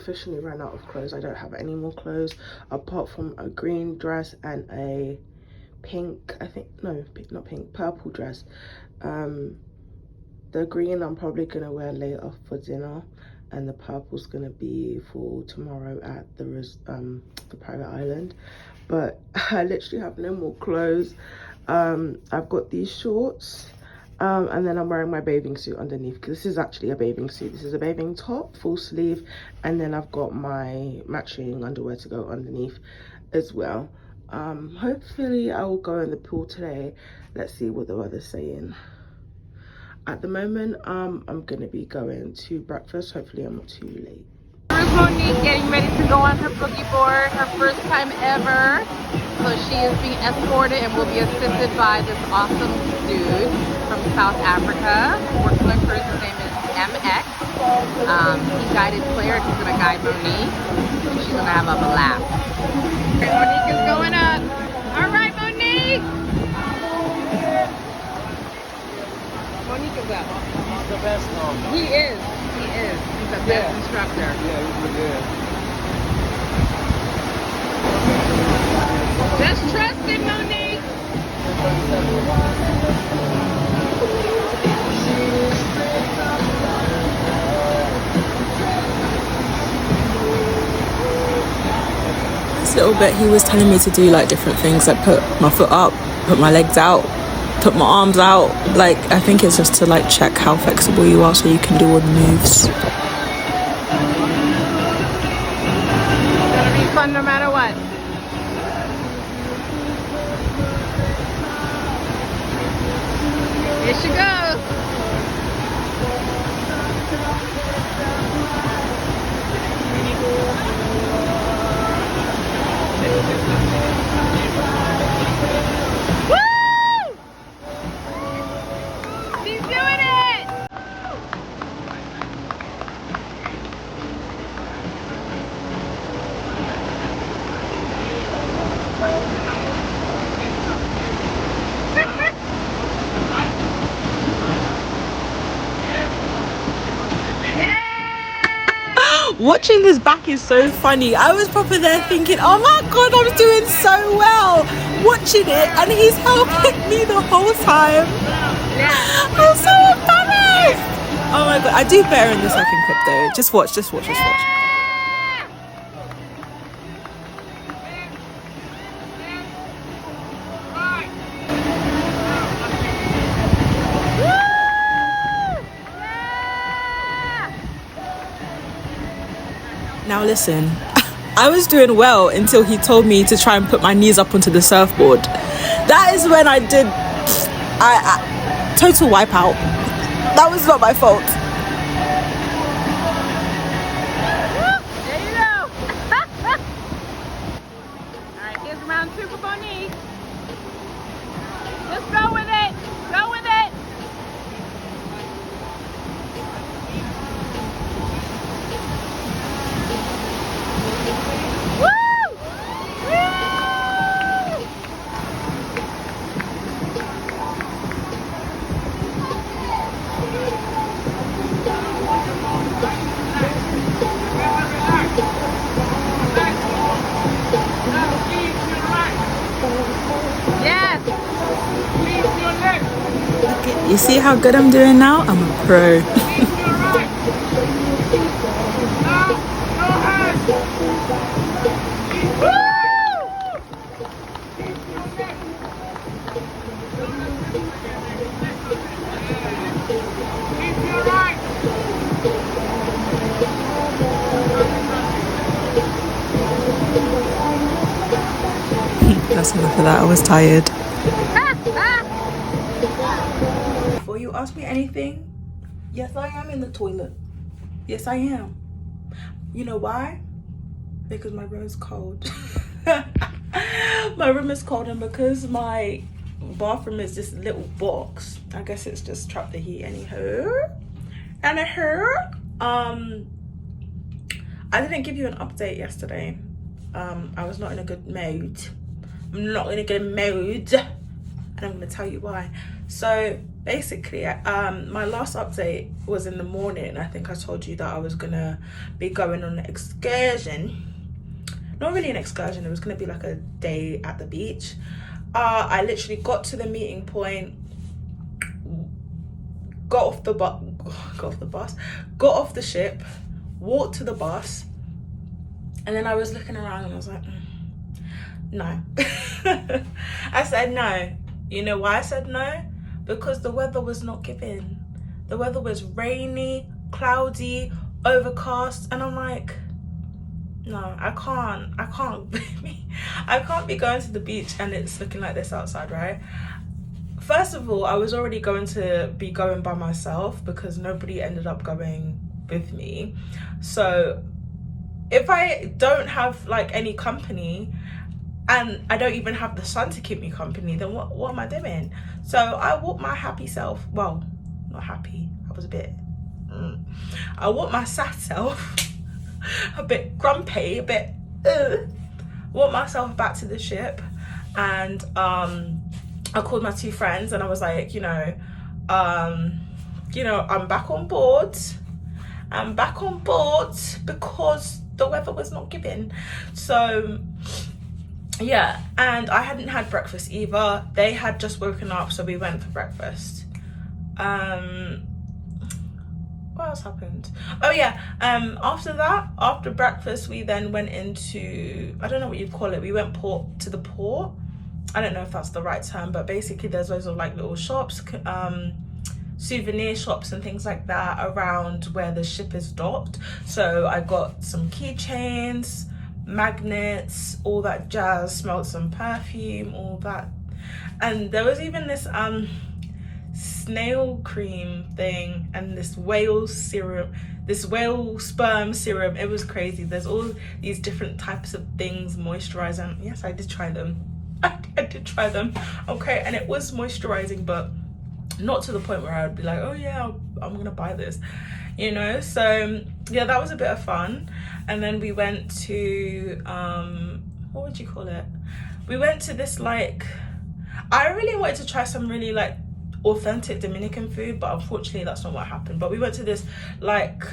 officially ran out of clothes. I don't have any more clothes apart from a green dress and a pink, I think, no, not pink, purple dress. The green I'm probably gonna wear later for dinner, and the purple's gonna be for tomorrow at the private island. But I literally have no more clothes. I've got these shorts, and then I'm wearing my bathing suit underneath, because this is actually a bathing suit. This is a bathing top, full sleeve, and then I've got my matching underwear to go underneath as well. Hopefully I will go in the pool today. Let's see what the weather's saying. At the moment, I'm gonna be going to breakfast. Hopefully I'm not too late. Here's Monique getting ready to go on her boogie board, her first time ever. So she is being escorted and will be assisted by this awesome dude from South Africa. Works on a cruise. His name is MX. He guided Claire. He's gonna guide Monique. And she's gonna have a blast. Okay, Monique is going up. All right, Monique. Monique is up. He's the best one. He is. He is. He's the best instructor. Yeah, he's good. Just trust him, Monique. This little bit he was telling me to do like different things, like put my foot up, put my legs out, put my arms out. Like, I think it's just to like check how flexible you are so you can do all the moves. It'll be fun no matter what. Here she goes. Woo! She's doing it! Watching this back is so funny. I was proper there thinking, oh my god, I'm doing so well. Watching it, and he's helping me the whole time. I'm so embarrassed. Oh my god, I do better in the second clip though. Just watch, just watch, just watch. Now listen, I was doing well until he told me to try and put my knees up onto the surfboard. That is when I did, I total wipeout. That was not my fault. There you go. All right, here's round two for Monique. Just go with it. Go with it. Woo! Woo! Yes. You see how good I'm doing now? I'm a pro. That's enough of that. I was tired. Before you ask me anything, yes, I am in the toilet. Yes, I am. You know why? Because my room is cold. My room is cold, and because my bathroom is this little box, I guess it's just trapped the heat. Anywho, I didn't give you an update yesterday. I was not in a good mood. I'm not in a good mood, and I'm gonna tell you why. So basically, my last update was in the morning. I think I told you that I was gonna be going on an excursion. Not really an excursion, it was gonna be like a day at the beach. I literally got to the meeting point, got off the ship, walked to the bus, and then I was looking around and I was like, no. I said no. You know why I said no? Because the weather was not giving. The weather was rainy, cloudy, overcast, and I'm like, no, I can't be going to the beach and it's looking like this outside, right? First of all, I was already going to be going by myself because nobody ended up going with me. So if I don't have like any company and I don't even have the sun to keep me company, then what am I doing? So I walked my happy self, well, not happy, I was a bit, I walked my sad self, a bit grumpy, a bit, walked myself back to the ship, and I called my two friends and I was like, I'm back on board. I'm back on board because the weather was not giving. So yeah, and I hadn't had breakfast either. They had just woken up, so we went for breakfast. What else happened? Oh yeah, after breakfast, we then went into, I don't know what you'd call it, we went to the port. I don't know if that's the right term, but basically there's loads of like little shops, souvenir shops and things like that around where the ship is docked. So I got some keychains, magnets, all that jazz, smelled some perfume, all that. And there was even this snail cream thing and this whale serum, this whale sperm serum. It was crazy. There's all these different types of things, moisturizing. Yes, I did try them. I did try them, okay, and it was moisturizing, but not to the point where I would be like, oh yeah, I'm gonna buy this, so yeah, that was a bit of fun. And then we went to what would you call it, we went to this, like, I really wanted to try some really like authentic Dominican food, but unfortunately that's not what happened. But we went to this like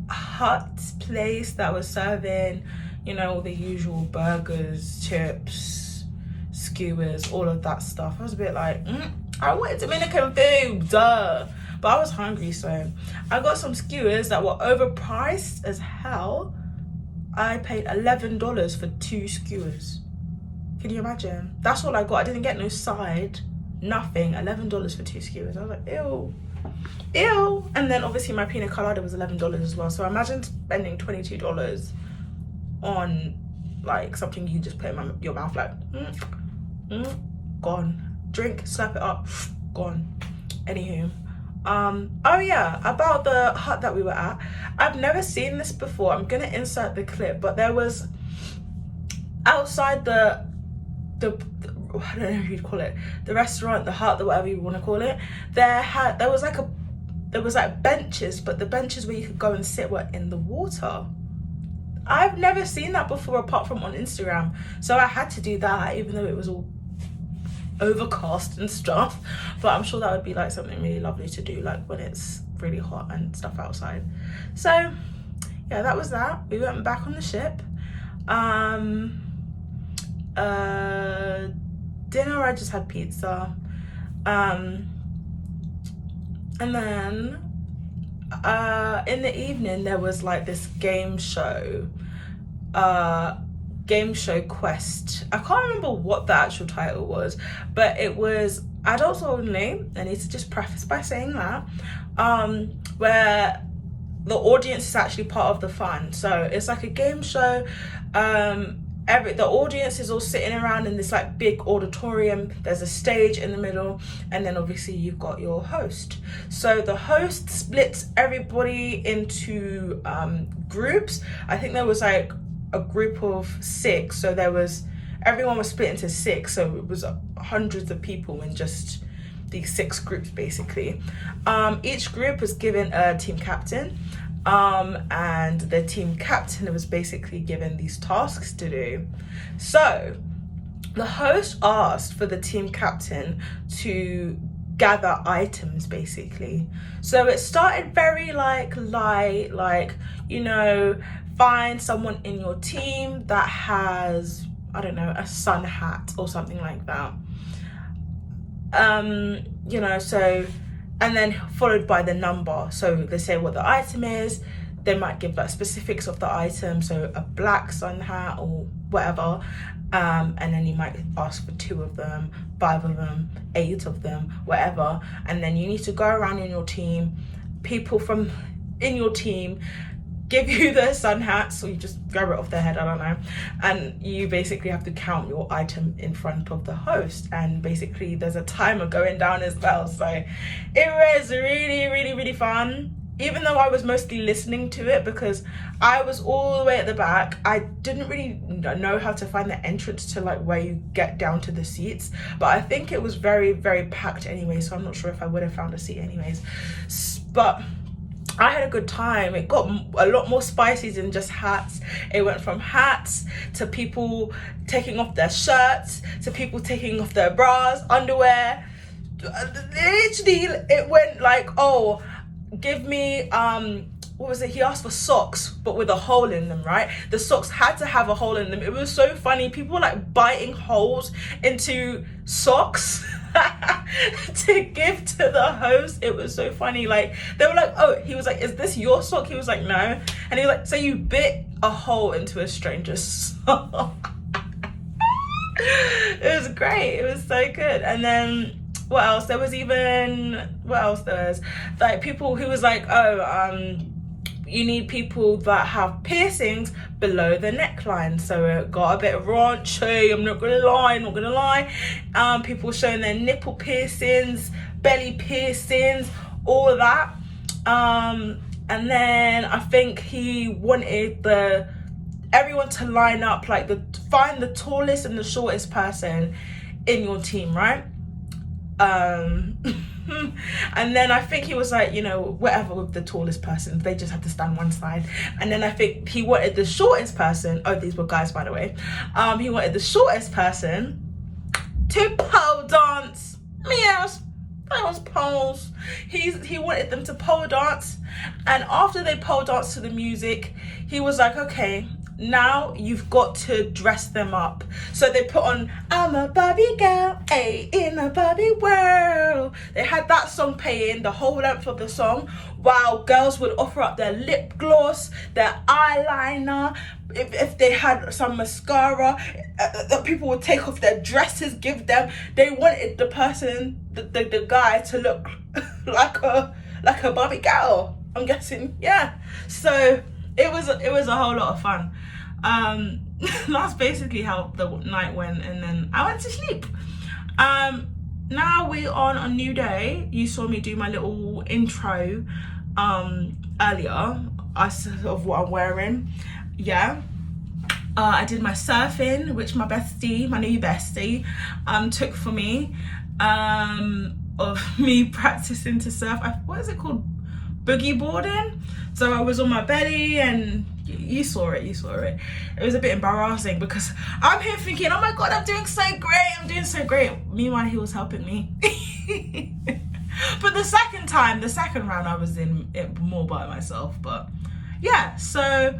hut place that was serving, all the usual burgers, chips, skewers, all of that stuff. I was a bit like, I wanted Dominican food, duh. But I was hungry, so I got some skewers that were overpriced as hell. I paid $11 for 2 skewers. Can you imagine? That's all I got. I didn't get no side, nothing. $11 for 2 skewers. I was like, ew. And then obviously my pina colada was $11 as well. So imagine spending $22 on like something you just put in your mouth, like, gone. Drink, slap it up, gone. Anywho, oh yeah, about the hut that we were at, I've never seen this before. I'm gonna insert the clip, but there was outside the I don't know if you'd call it the restaurant, the hut, the whatever you want to call it, there was like benches, but the benches where you could go and sit were in the water. I've never seen that before apart from on Instagram, so I had to do that even though it was all overcast and stuff. But I'm sure that would be like something really lovely to do, like when it's really hot and stuff outside. So yeah, that was that. We went back on the ship. Dinner, I just had pizza, and then in the evening there was like this game show quest. I can't remember what the actual title was, but it was adults only. I need to just preface by saying that, where the audience is actually part of the fun. So it's like a game show. The audience is all sitting around in this like big auditorium. There's a stage in the middle, and then obviously you've got your host. So the host splits everybody into groups. I think there was like a group of 6, so everyone was split into 6, so it was hundreds of people in just these 6 groups basically. Each group was given a team captain, and the team captain was basically given these tasks to do. So the host asked for the team captain to gather items basically. So it started very like light, like, you know, find someone in your team that has, I don't know, a sun hat or something like that. You know, so, and then followed by the number. So they say what the item is, they might give like specifics of the item, so a black sun hat or whatever, and then you might ask for 2 of them, 5 of them, 8 of them, whatever. And then you need to go around in your team, people from in your team give you the sun hats, or you just grab it off their head, I don't know, and you basically have to count your item in front of the host, and basically there's a timer going down as well. So it was really fun, even though I was mostly listening to it because I was all the way at the back. I didn't really know how to find the entrance to like where you get down to the seats, but I think it was very packed anyway, so I'm not sure if I would have found a seat anyways. But I had a good time. It got a lot more spicy than just hats. It went from hats to people taking off their shirts to people taking off their bras, underwear. Literally, it went like, oh, give me, what was it? He asked for socks, but with a hole in them, right? The socks had to have a hole in them. It was so funny. People were like biting holes into socks to give to the host. It was so funny. Like, they were like, oh, he was like, is this your sock? He was like, no. And he was like, so you bit a hole into a stranger's sock. It was great. It was so good. And then what else? There was like people who was like, oh, you need people that have piercings below the neckline. So it got a bit raunchy, I'm not gonna lie. People showing their nipple piercings, belly piercings, all of that. And then I think he wanted everyone to line up, like find the tallest and the shortest person in your team, right? And then I think he was like, you know, whatever with the tallest person, they just have to stand one side. And then I think he wanted the shortest person, oh, these were guys by the way, he wanted the shortest person to pole dance. Yes, that was poles. He wanted them to pole dance, and after they pole dance to the music, he was like, okay, now you've got to dress them up. So they put on I'm a Barbie girl, in a Barbie world. They had that song playing the whole length of the song, while girls would offer up their lip gloss, their eyeliner, if they had some mascara, people would take off their dresses, give them. They wanted the person, the guy, to look like a Barbie girl, I'm guessing. Yeah, so it was a whole lot of fun. That's basically how the night went, and then I went to sleep. Now we're on a new day. You saw me do my little intro earlier of what I'm wearing. Yeah, I did my surfing, which my new bestie took for me, of me practicing to surf. What is it called? Boogie boarding. So I was on my belly, and you saw it. It was a bit embarrassing because I'm here thinking, oh my god, I'm doing so great. Meanwhile, he was helping me. But the second round, I was in it more by myself. But yeah, so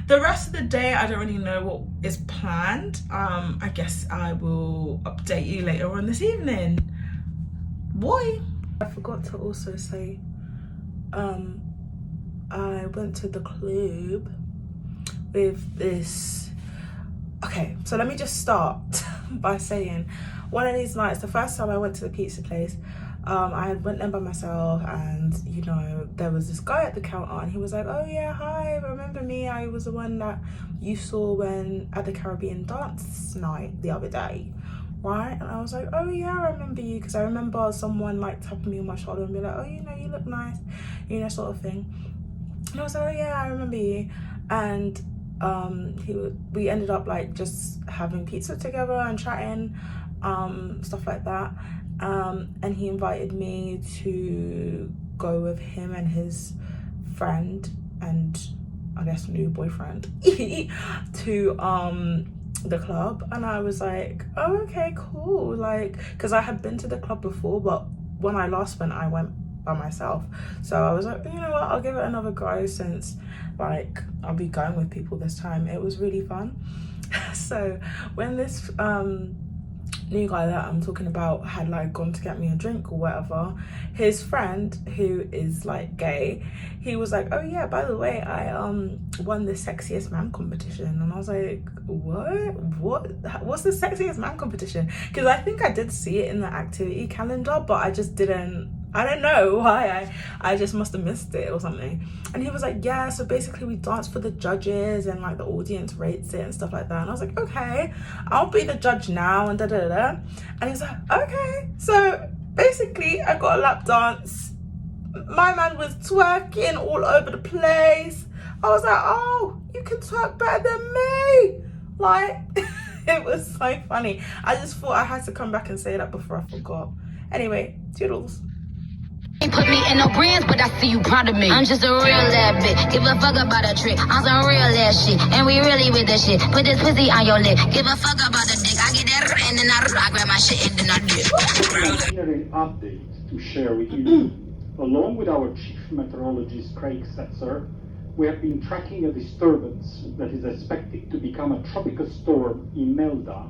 the rest of the day, I don't really know what is planned. I guess I will update you later on this evening. Boy, I forgot to also say, I went to the club with this. Okay, so let me just start by saying, one of these nights, the first time I went to the pizza place, I went there by myself, and you know, there was this guy at the counter, and he was like, oh yeah, hi, remember me? I was the one that you saw at the Caribbean dance night the other day, right? And I was like, oh yeah, I remember you, because I remember someone like tapping me on my shoulder and be like, oh, you know, you look nice, you know, sort of thing. And I was like, oh yeah, I remember you. And we ended up like just having pizza together and chatting, stuff like that. And he invited me to go with him and his friend, and I guess new boyfriend, to the club. And I was like, oh okay, cool, like, because I had been to the club before, but when I last went, I went by myself. So I was like, you know what, I'll give it another go, since like I'll be going with people this time. It was really fun. So when this new guy that I'm talking about had like gone to get me a drink or whatever, his friend, who is like gay, he was like, oh yeah, by the way, I won the sexiest man competition. And I was like, what's the sexiest man competition? Because I think I did see it in the activity calendar, but I just didn't, I don't know why, I just must have missed it or something. And he was like, yeah, so basically we dance for the judges and like the audience rates it and stuff like that. And I was like, okay, I'll be the judge now and da da da. And he's like, okay. So basically I got a lap dance. My man was twerking all over the place. I was like, oh, you can twerk better than me. Like, it was so funny. I just thought I had to come back and say that before I forgot. Anyway, toodles. Ain't put me in no brands, but I see you proud of me. I'm just a real ass bitch. Give a fuck about a trick. I'm some real ass shit, and we really with that shit. Put this pussy on your lip. Give a fuck about the dick. I get that and then I grab my shit and then I dip. An update to share with you. Along with our chief meteorologist Craig Setzer, we have been tracking a disturbance that is expected to become a tropical storm in Melda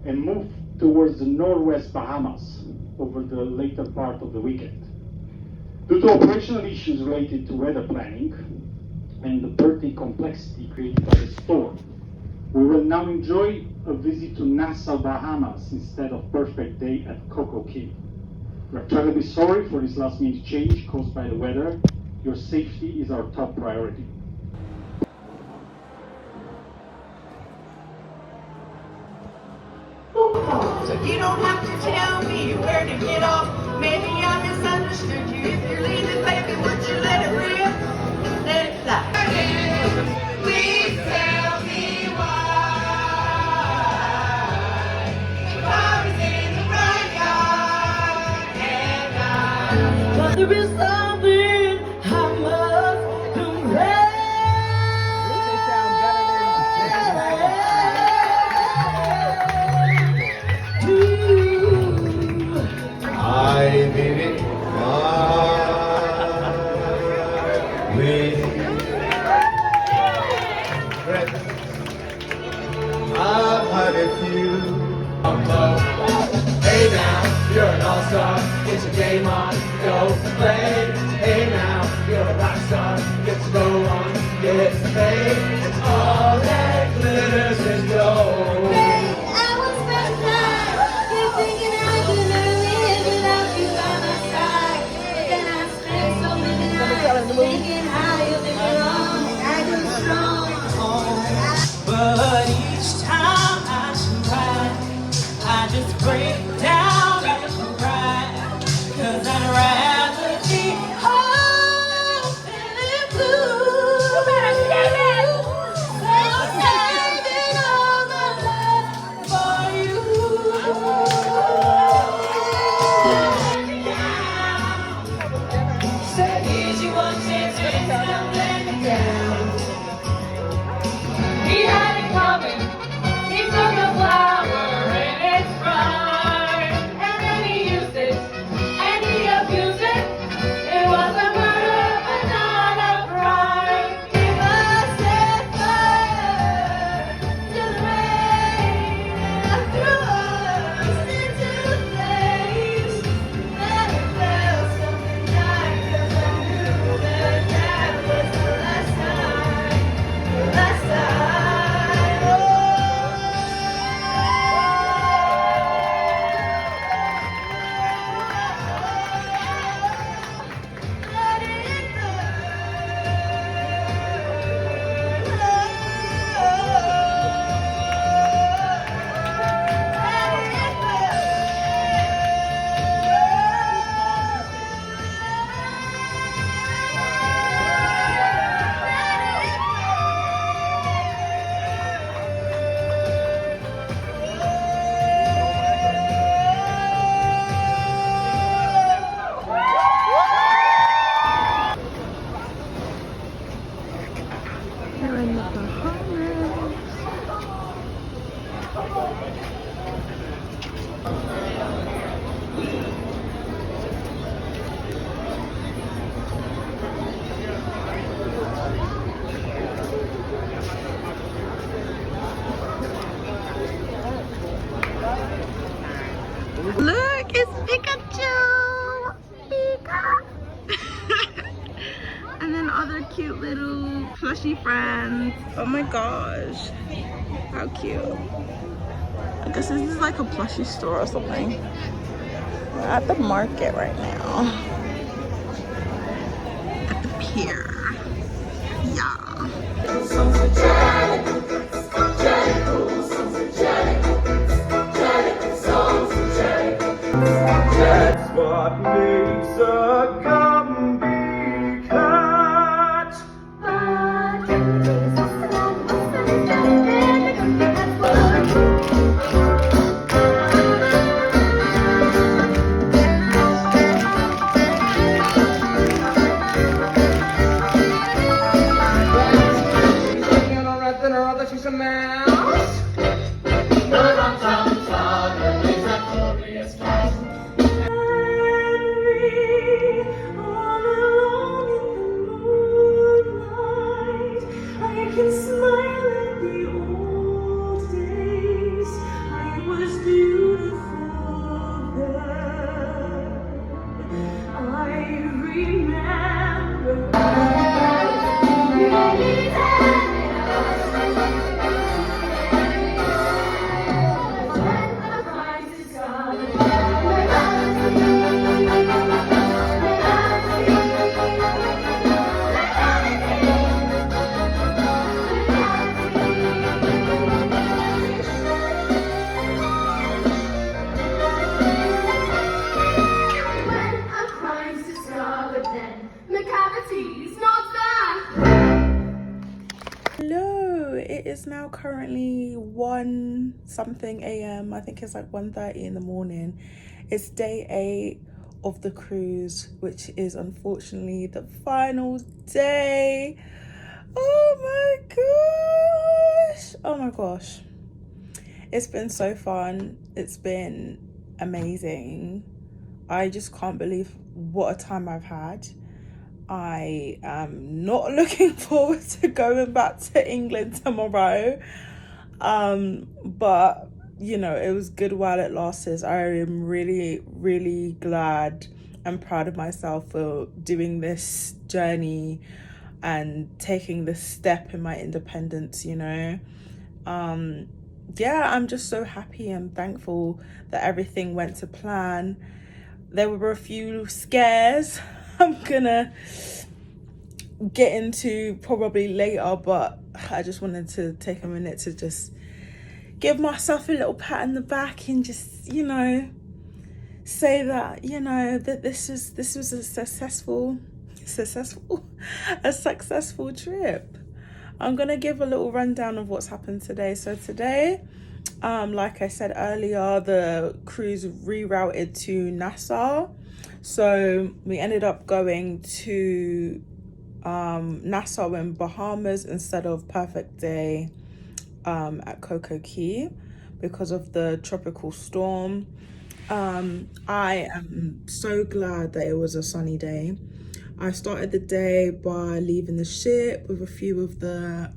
and move towards the northwest Bahamas over the later part of the weekend. Due to operational issues related to weather planning and the birthing complexity created by the storm, we will now enjoy a visit to Nassau, Bahamas instead of perfect day at Coco Cay. We're terribly sorry for this last minute change caused by the weather. Your safety is our top priority. So you don't have to tell me where to get off. Maybe I misunderstood you. If you're leaving, baby, would you let it rip? Let it fly. Please tell me why. The car is in the front yard and but there is something I must confess. I did it with regrets. I've had a few. Hey now, you're an all-star. It's a game on, go play. Hey now, you're a rock star. Get to go on, get paid. It's all that glitters is gold. But each time I try, I just break down and cry. 'Cause I plushy friends. Oh my gosh, how cute. I guess this is like a plushie store or something. We're at the market right now. At the pier. Yeah. That's what makes a Gumby cat. Thinking on nothing or other, she's a mouse. Hello, it is now currently 1 something a.m. I think it's like 1:30 in the morning. It's day 8 of the cruise, which is unfortunately the final day. Oh my gosh, it's been so fun. It's been amazing. I just can't believe what a time I've had. I am not looking forward to going back to England tomorrow, but you know, it was good while it lasted. I am really glad and proud of myself for doing this journey and taking this step in my independence, you know. Yeah, I'm just so happy and thankful that everything went to plan. There were a few scares I'm gonna get into probably later, but I just wanted to take a minute to just give myself a little pat on the back and just, you know, say that, you know, that this was a successful trip. I'm gonna give a little rundown of what's happened today. So today, like I said earlier, the cruise rerouted to Nassau. So we ended up going to Nassau in Bahamas instead of Perfect Day at Coco Key because of the tropical storm. I am so glad that it was a sunny day. I started the day by leaving the ship with a few of the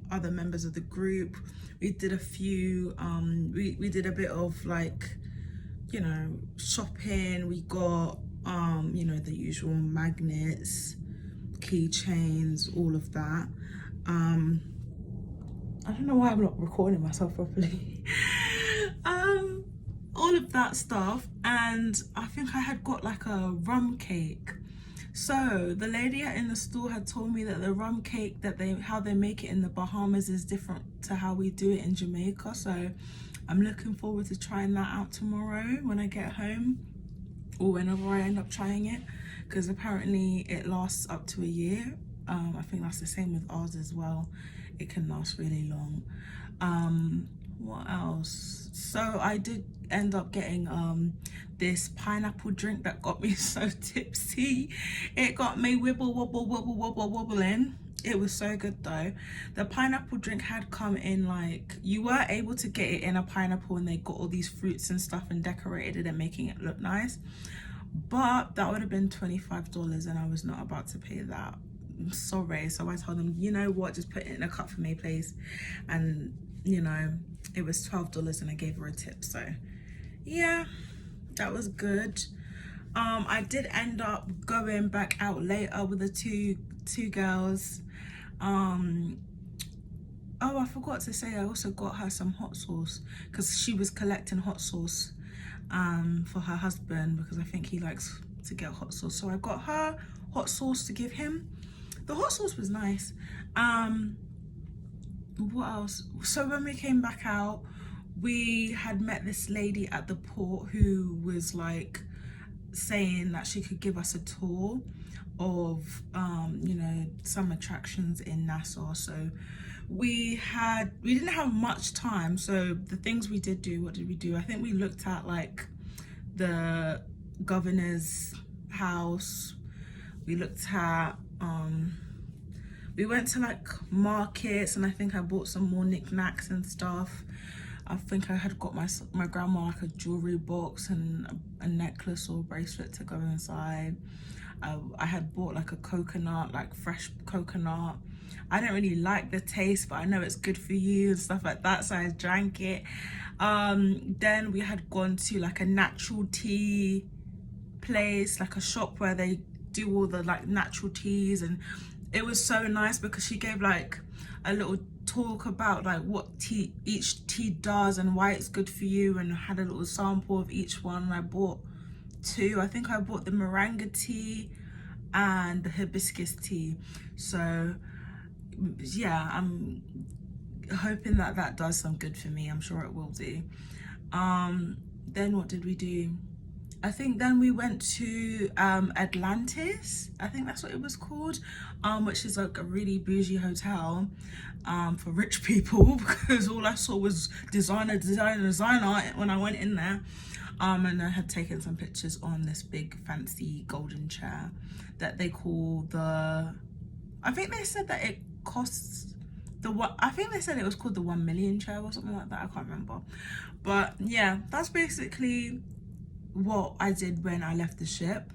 other members of the group. We did a few, we did a bit of like, you know, shopping. We got, you know, the usual magnets, keychains, all of that. I don't know why I'm not recording myself properly. All of that stuff. And I think I had got like a rum cake. So the lady in the store had told me that the rum cake how they make it in the Bahamas is different to how we do it in Jamaica. So I'm looking forward to trying that out tomorrow when I get home, or whenever I end up trying it, because apparently it lasts up to a year. I think that's the same with ours as well. It can last really long. What else? So I did end up getting this pineapple drink that got me so tipsy. It got me wobbling. It was so good though. The pineapple drink had come in like, you were able to get it in a pineapple and they got all these fruits and stuff and decorated it and making it look nice. But that would have been $25 and I was not about to pay that. I'm sorry. So I told them, you know what, just put it in a cup for me please. And you know, it was $12 and I gave her a tip. So yeah, that was good. I did end up going back out later with the two girls. Oh, I forgot to say I also got her some hot sauce because she was collecting hot sauce for her husband, because I think he likes to get hot sauce. So I got her hot sauce to give him. The hot sauce was nice. What else? So when we came back out, we had met this lady at the port who was like saying that she could give us a tour of you know, some attractions in Nassau. So we didn't have much time, so the things we did do, what did we do? I think we looked at like the governor's house. We looked at we went to like markets, and I think I bought some more knickknacks and stuff. I think I had got my grandma like a jewelry box and a necklace or bracelet to go inside. I had bought like a coconut, like fresh coconut. I don't really like the taste, but I know it's good for you and stuff like that, so I drank it. Then we had gone to like a natural tea place, like a shop where they do all the like natural teas, and it was so nice because she gave like a little talk about like what each tea does and why it's good for you, and had a little sample of each one. I bought two. I think I bought the moringa tea and the hibiscus tea. So yeah, I'm hoping that that does some good for me. I'm sure it will do. Then what did we do? I think then we went to Atlantis, I think that's what it was called, which is like a really bougie hotel for rich people, because all I saw was designer when I went in there. And I had taken some pictures on this big fancy golden chair that they call the, I think they said that it costs I think they said it was called the 1 million chair or something like that. I can't remember. But yeah, that's basically what I did when I left the ship.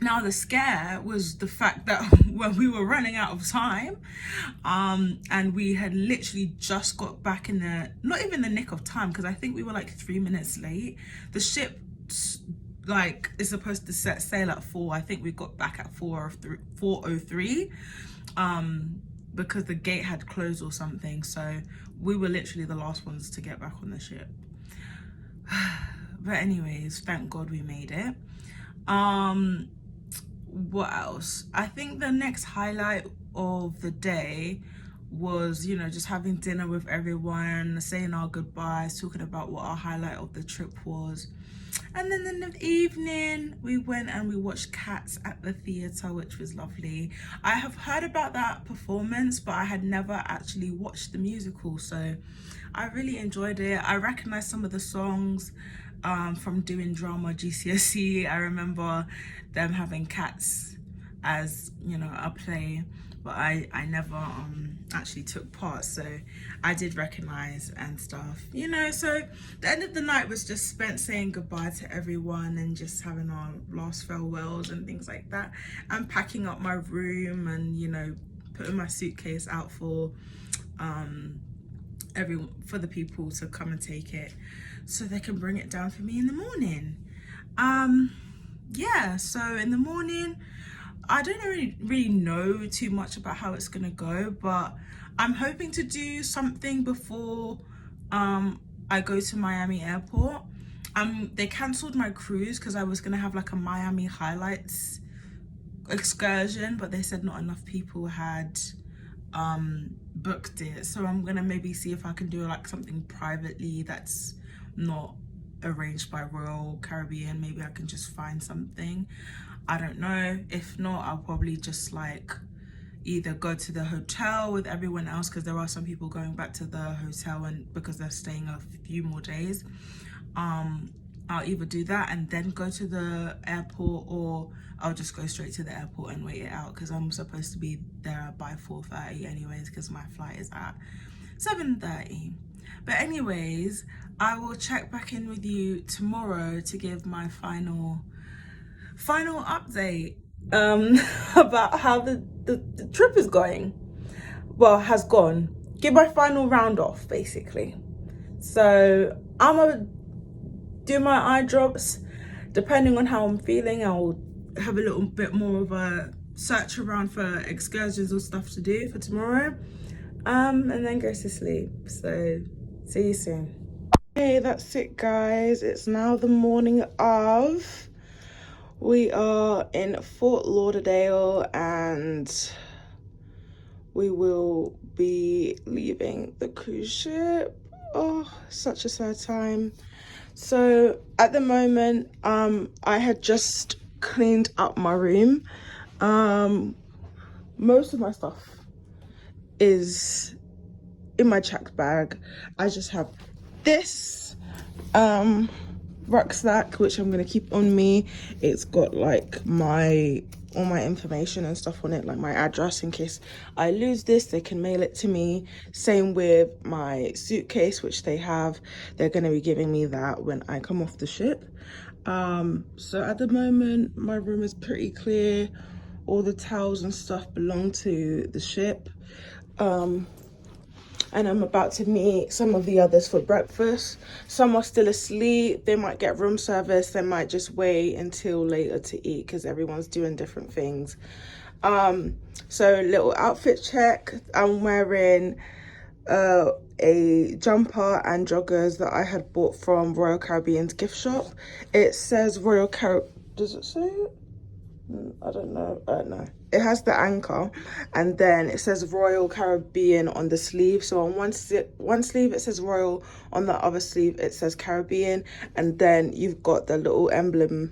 Now the scare was the fact that when we were running out of time, and we had literally just got back in the, not even the nick of time, because I think we were like 3 minutes late. The ship like is supposed to set sail at 4. I think we got back at 4:03 because the gate had closed or something. So we were literally the last ones to get back on the ship. But anyways, thank God we made it. What else? I think the next highlight of the day was, you know, just having dinner with everyone, saying our goodbyes, talking about what our highlight of the trip was. And then in the evening we went and we watched Cats at the theatre, which was lovely. I have heard about that performance, but I had never actually watched the musical, so I really enjoyed it. I recognized some of the songs from doing drama GCSE. I remember them having Cats as, you know, a play, but I never actually took part, so I did recognize and stuff, you know. So the end of the night was just spent saying goodbye to everyone and just having our last farewells and things like that, and packing up my room and, you know, putting my suitcase out for for the people to come and take it so they can bring it down for me in the morning. Yeah, so in the morning I don't really know too much about how it's gonna go, but I'm hoping to do something before I go to Miami airport. They cancelled my cruise because I was gonna have like a Miami highlights excursion, but they said not enough people had booked it, so I'm gonna maybe see if I can do like something privately that's not arranged by Royal Caribbean. Maybe I can just find something, I don't know. If not, I'll probably just like either go to the hotel with everyone else, because there are some people going back to the hotel and because they're staying a few more days. I'll either do that and then go to the airport, or I'll just go straight to the airport and wait it out, because I'm supposed to be there by 4:30 anyways, because my flight is at 7:30. But anyways, I will check back in with you tomorrow to give my final update about how the trip is going. Well, has gone. Give my final round off basically. So I'm gonna do my eye drops. Depending on how I'm feeling, I'll have a little bit more of a search around for excursions or stuff to do for tomorrow, and then go to sleep. So see you soon. Okay, that's it guys, it's now the morning of. We are in Fort Lauderdale and we will be leaving the cruise ship. Oh, such a sad time. So at the moment, I had just cleaned up my room. Most of my stuff is in my checked bag. I just have this rucksack which I'm gonna keep on me. It's got like all my information and stuff on it, like my address, in case I lose this they can mail it to me. Same with my suitcase, which they're gonna be giving me that when I come off the ship. So at the moment my room is pretty clear. All the towels and stuff belong to the ship. And I'm about to meet some of the others for breakfast. Some are still asleep. They might get room service. They might just wait until later to eat because everyone's doing different things. So little outfit check. I'm wearing a jumper and joggers that I had bought from Royal Caribbean's gift shop. It says Royal Caribbean. Does it say it? I don't know. No, it has the anchor, and then it says Royal Caribbean on the sleeve. So on one sleeve it says Royal, on the other sleeve it says Caribbean, and then you've got the little emblem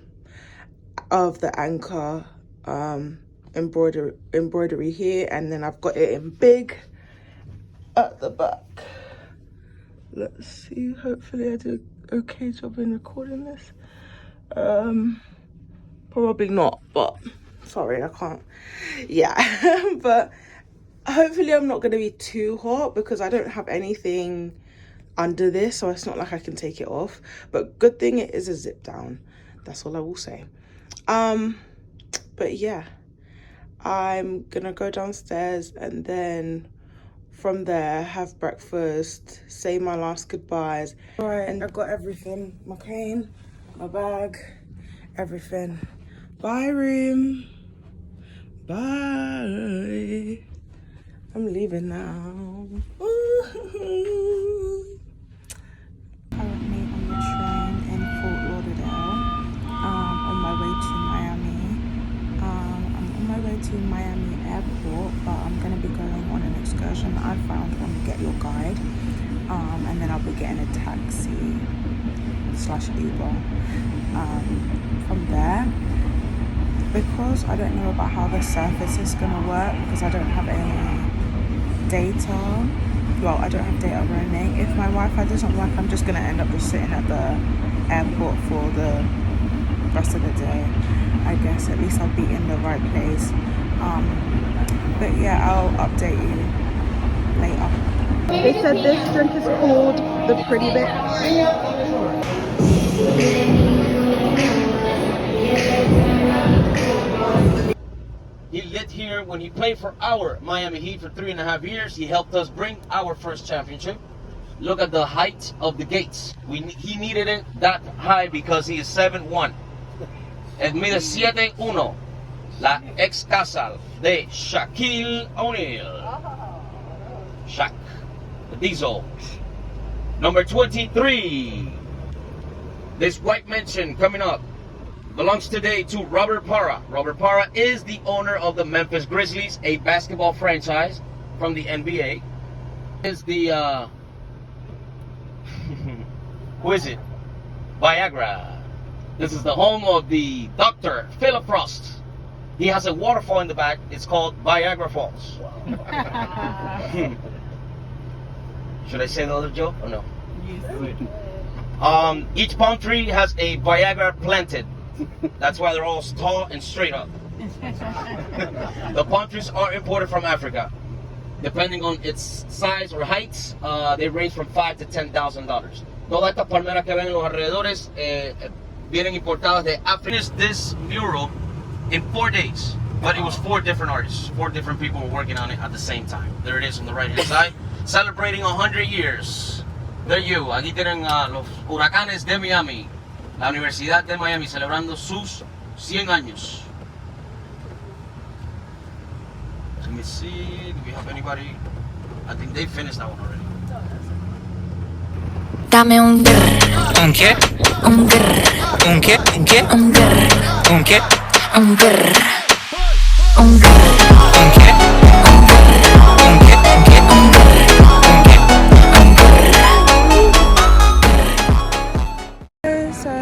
of the anchor embroidery here, and then I've got it in big at the back. Let's see, hopefully I did an okay job in recording this. Probably not, but sorry, I can't. Yeah, but hopefully I'm not going to be too hot because I don't have anything under this, so it's not like I can take it off. But good thing it is a zip down. That's all I will say. But yeah, I'm gonna go downstairs and then from there have breakfast, say my last goodbyes. All right, and I got everything, my cane, my bag, everything. Bye room, bye. I'm leaving now. Currently on the train in Fort Lauderdale, on my way to Miami. I'm on my way to Miami Airport, but I'm going to be going on an excursion that I found on Get Your Guide, and then I'll be getting a taxi / Uber from there. Because I don't know about how the service is going to work, because I don't have any data. Well, I don't have data roaming. If my Wi-Fi doesn't work, I'm just going to end up just sitting at the airport for the rest of the day. I guess at least I'll be in the right place. But yeah, I'll update you later. They said this drink is called the Pretty Bitch. He lived here when he played for our Miami Heat for 3.5 years. He helped us bring our first championship. Look at the height of the gates. He needed it that high because he is 7'1". Él mide 7'1". La ex casa de Shaquille O'Neal. Shaq. The Diesel. Number 23. This white mention coming up belongs today to Robert Parra. Robert Parra is the owner of the Memphis Grizzlies, a basketball franchise from the NBA. Is the who is it? Viagra. This is the home of the Dr. Philip Frost. He has a waterfall in the back. It's called Viagra Falls. Should I say the other joke or no? Yes. Each palm tree has a Viagra planted. That's why they're all tall and straight up. The palm trees are imported from Africa. Depending on its size or heights, they range from $5,000 to $10,000. Todas estas palmeras que ven en los alrededores vienen importadas de África. This mural in 4 days, but it was 4 different artists. 4 different people were working on it at the same time. There it is on the right hand side, celebrating 100 years. There you, aquí tienen los Huracanes de Miami. La Universidad de Miami celebrando sus 100 años. Let me see. Do we have anybody? I think they finished that one already. Dame un grr. ¿Un qué? Un grr. ¿Un qué? ¿Un qué? Un grr. ¿Un qué? Un grr. Un grr. ¿Un qué? Un grr. ¿Un qué? ¿Un qué? Un grr. ¿Un qué? Un grr. So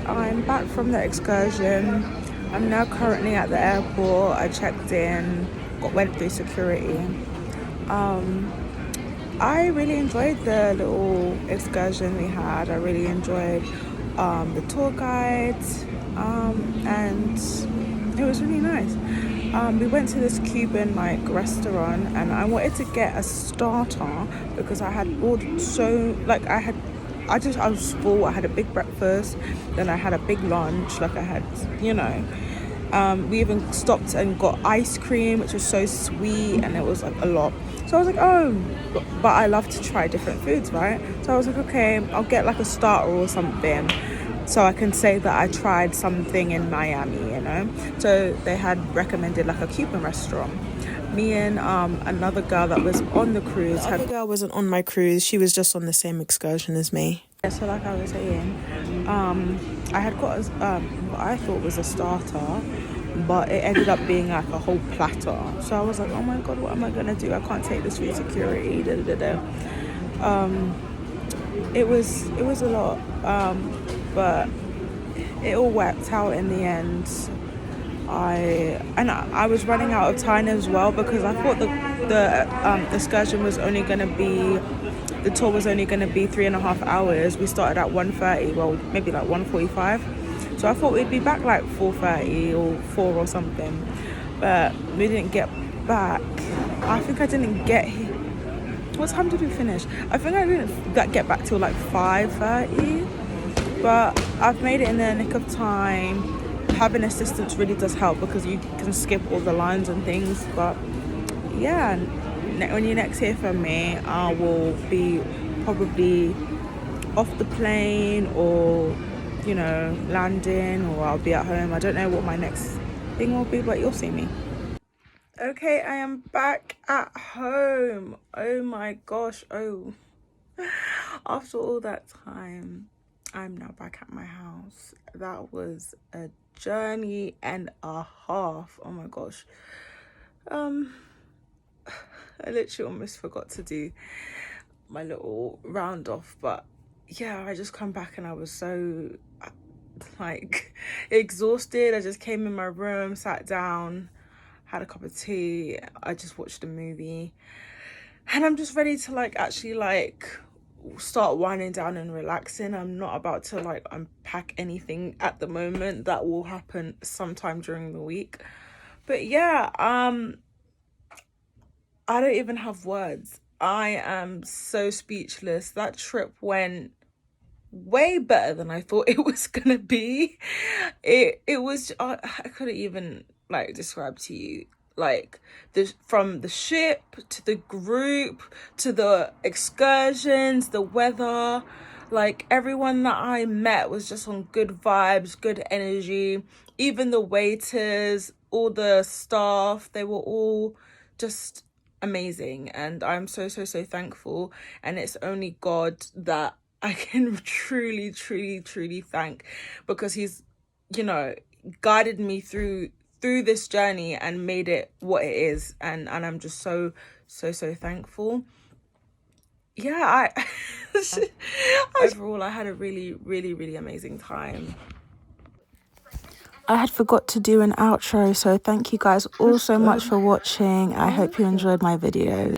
I'm back from the excursion. I'm now currently at the airport. I checked in, went through security. I really enjoyed the little excursion we had. I really enjoyed the tour guides, and it was really nice. We went to this Cuban restaurant, and I wanted to get a starter because I had ordered I was full. I had a big breakfast, then I had a big lunch. We even stopped and got ice cream, which was so sweet, and it was like a lot. So I was like, oh, but I love to try different foods, right? So I was like, okay, I'll get like a starter or something, so I can say that I tried something in Miami, you know? So they had recommended like a Cuban restaurant. Me and another girl that was on the cruise. The other girl wasn't on my cruise. She was just on the same excursion as me. Yeah, so like I was saying, I had got what I thought was a starter, but it ended up being like a whole platter. So I was like, oh my god, what am I gonna do? I can't take this through security. It was a lot, but it all worked out in the end. I was running out of time as well because I thought the excursion was only gonna be, the tour was only gonna be 3.5 hours. We started at 1:30, well maybe like 1:45. So I thought we'd be back like 4:30 or 4 or something, but we didn't get back. I think I didn't get here. What time did we finish? I think I didn't get back till like 5:30, but I've made it in the nick of time. Having assistance really does help because you can skip all the lines and things. But yeah, when you next hear from me, I will be probably off the plane or, you know, landing, or I'll be at home. I don't know what my next thing will be, but you'll see me. Okay, I am back at home. Oh my gosh. Oh, after all that time, I'm now back at my house. That was a journey and a half. Oh my gosh. I literally almost forgot to do my little round off, but yeah, I just come back and I was so like exhausted. I just came in my room, sat down, had a cup of tea. I just watched a movie, and I'm just ready to actually start winding down and relaxing. I'm not about to unpack anything at the moment. That will happen sometime during the week. But yeah, I don't even have words. I am so speechless. That trip went way better than I thought it was gonna be. It was I couldn't even describe to you, from the ship to the group to the excursions, the weather, everyone that I met was just on good vibes, good energy. Even the waiters, all the staff, they were all just amazing, and I'm so thankful. And it's only God that I can truly thank, because he's, guided me through this journey and made it what it is, and I'm just so thankful. Yeah, overall I had a really amazing time. I had forgot to do an outro, so thank you guys all so much for watching. I hope you enjoyed my video.